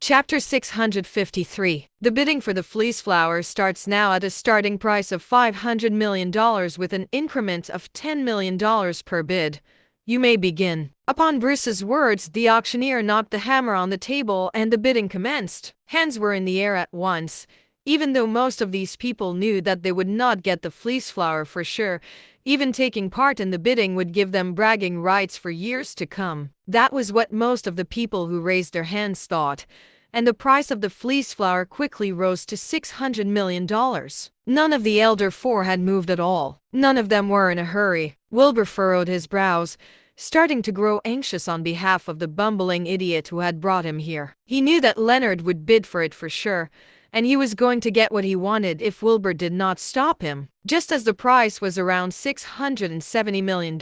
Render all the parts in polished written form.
Chapter 653. The bidding for the fleece flower starts now at a starting price of $500 million with an increment of $10 million per bid. You may begin. Upon Bruce's words, the auctioneer knocked the hammer on the table and the bidding commenced. Hands were in the air at once. Even though most of these people knew that they would not get the fleece flower for sure, even taking part in the bidding would give them bragging rights for years to come. That was what most of the people who raised their hands thought, and the price of the fleece flower quickly rose to $600 million. None of the elder four had moved at all. None of them were in a hurry. Wilbur furrowed his brows, starting to grow anxious on behalf of the bumbling idiot who had brought him here. He knew that Leonard would bid for it for sure, and he was going to get what he wanted if Wilbur did not stop him. Just as the price was around $670 million,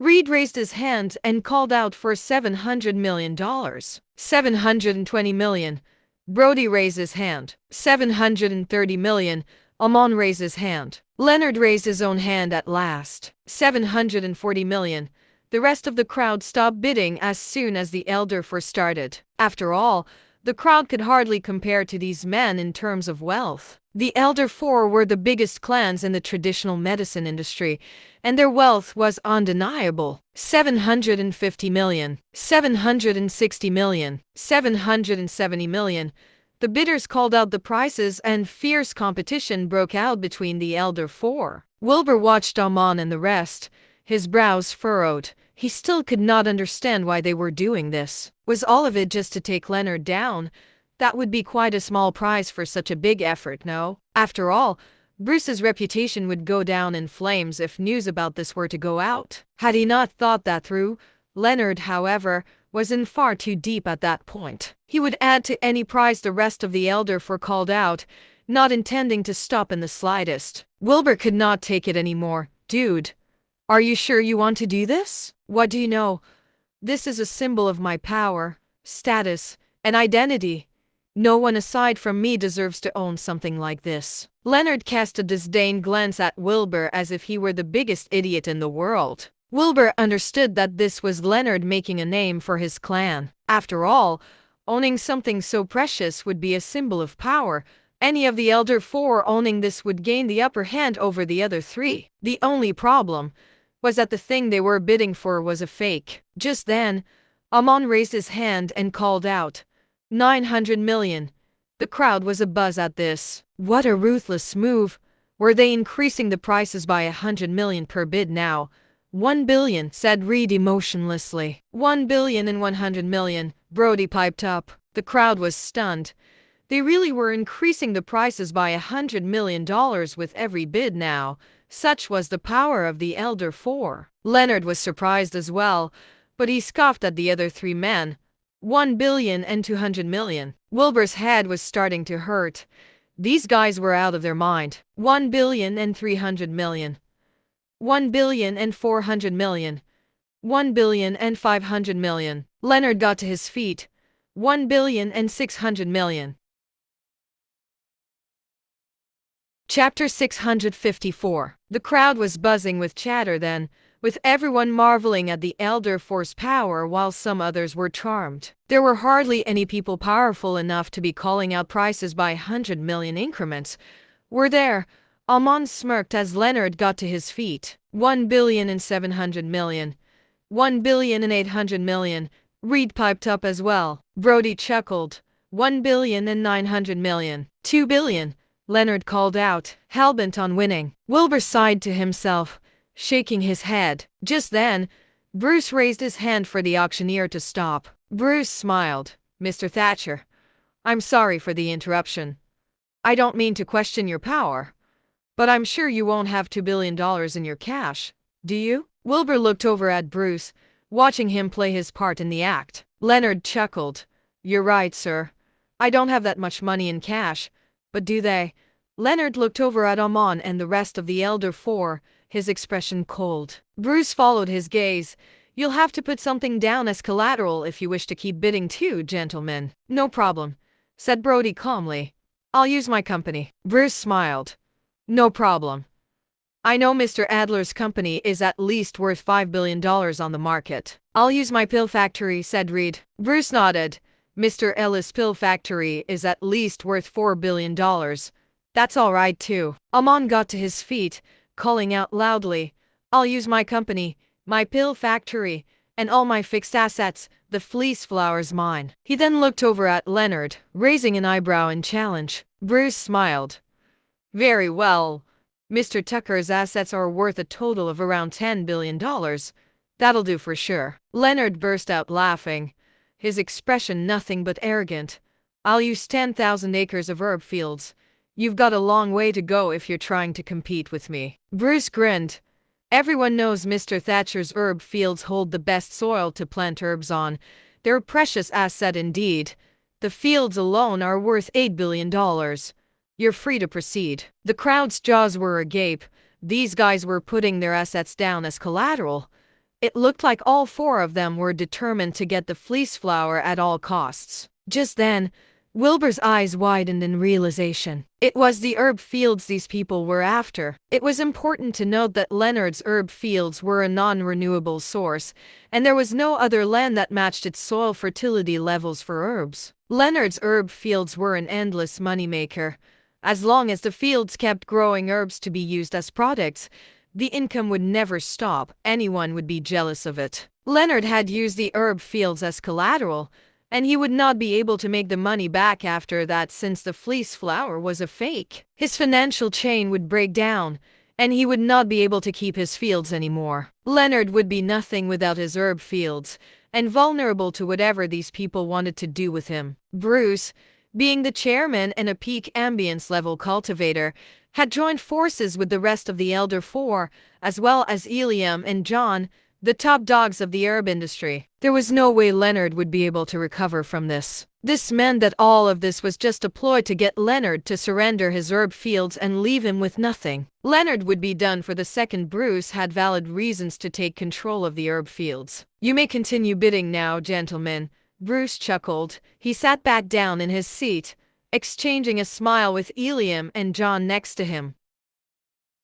Reed raised his hand and called out for $700 million. $720 million. Brody raised his hand. $730 million. Amon raised his hand. Leonard raised his own hand at last. $740 million. The rest of the crowd stopped bidding as soon as the elder four started. After all, the crowd could hardly compare to these men in terms of wealth. The elder four were the biggest clans in the traditional medicine industry, and their wealth was undeniable. $750 million, $760 million, $770 million. The bidders called out the prices and fierce competition broke out between the elder four. Wilbur watched Amon and the rest, his brows furrowed. He still could not understand why they were doing this. Was all of it just to take Leonard down? That would be quite a small prize for such a big effort, no? After all, Bruce's reputation would go down in flames if news about this were to go out. Had he not thought that through? Leonard, however, was in far too deep at that point. He would add to any prize the rest of the elder four called out, not intending to stop in the slightest. Wilbur could not take it anymore. Dude, are you sure you want to do this? What do you know? This is a symbol of my power, status, and identity. No one aside from me deserves to own something like this. Leonard cast a disdain glance at Wilbur as if he were the biggest idiot in the world. Wilbur understood that this was Leonard making a name for his clan. After all, owning something so precious would be a symbol of power. Any of the elder four owning this would gain the upper hand over the other three. The only problem was that the thing they were bidding for was a fake. Just then, Amon raised his hand and called out, $900 million. The crowd was abuzz at this. What a ruthless move. Were they increasing the prices by $100 million per bid now? $1 billion, said Reed emotionlessly. $1 billion and $100 million, Brody piped up. The crowd was stunned. They really were increasing the prices by $100 million with every bid now. Such was the power of the elder four. Leonard was surprised as well, but he scoffed at the other three men. $1 billion and $200 million. Wilbur's head was starting to hurt. These guys were out of their mind. $1 billion and $300 million. $1 billion and $400 million. $1 billion and $500 million. Leonard got to his feet. $1 billion and $600 million. Chapter 654. The crowd was buzzing with chatter then, with everyone marveling at the elder four's power while some others were charmed. There were hardly any people powerful enough to be calling out prices by 100 million increments. Were there? Amon smirked as Leonard got to his feet. $1 billion and $700 million. $1 billion and $800 million. Reed piped up as well. Brody chuckled. $1 billion and $900 million. $2 billion. Leonard called out, hellbent on winning. Wilbur sighed to himself, shaking his head. Just then, Bruce raised his hand for the auctioneer to stop. Bruce smiled. Mr. Thatcher, I'm sorry for the interruption. I don't mean to question your power, but I'm sure you won't have $2 billion in your cash, do you? Wilbur looked over at Bruce, watching him play his part in the act. Leonard chuckled. You're right, sir. I don't have that much money in cash. But do they? Leonard looked over at Amon and the rest of the elder four, his expression cold. Bruce followed his gaze. You'll have to put something down as collateral if you wish to keep bidding too, gentlemen. No problem, said Brody calmly. I'll use my company. Bruce smiled. No problem. I know Mr. Adler's company is at least worth $5 billion on the market. I'll use my pill factory, said Reed. Bruce nodded. Mr. Ellis' pill factory is at least worth $4 billion. That's all right too. Amon got to his feet, calling out loudly, I'll use my company, my pill factory, and all my fixed assets, the fleece flower's mine. He then looked over at Leonard, raising an eyebrow in challenge. Bruce smiled. Very well. Mr. Tucker's assets are worth a total of around $10 billion. That'll do for sure. Leonard burst out laughing, his expression nothing but arrogant. I'll use 10,000 acres of herb fields. You've got a long way to go if you're trying to compete with me. Bruce grinned. Everyone knows Mr. Thatcher's herb fields hold the best soil to plant herbs on. They're a precious asset indeed. The fields alone are worth $8 billion. You're free to proceed. The crowd's jaws were agape. These guys were putting their assets down as collateral. It looked like all four of them were determined to get the fleece flower at all costs. Just then, Wilbur's eyes widened in realization. It was the herb fields these people were after. It was important to note that Leonard's herb fields were a non-renewable source, and there was no other land that matched its soil fertility levels for herbs. Leonard's herb fields were an endless moneymaker. As long as the fields kept growing herbs to be used as products, the income would never stop. Anyone would be jealous of it. Leonard had used the herb fields as collateral, and he would not be able to make the money back after that since the fleece flower was a fake. His financial chain would break down, and he would not be able to keep his fields anymore. Leonard would be nothing without his herb fields, and vulnerable to whatever these people wanted to do with him. Bruce, being the chairman and a peak ambience level cultivator, had joined forces with the rest of the Elder Four, as well as Eliam and John, the top dogs of the herb industry. There was no way Leonard would be able to recover from this. This meant that all of this was just a ploy to get Leonard to surrender his herb fields and leave him with nothing. Leonard would be done for the second Bruce had valid reasons to take control of the herb fields. You may continue bidding now, gentlemen. Bruce chuckled. He sat back down in his seat, exchanging a smile with Eliam and John next to him.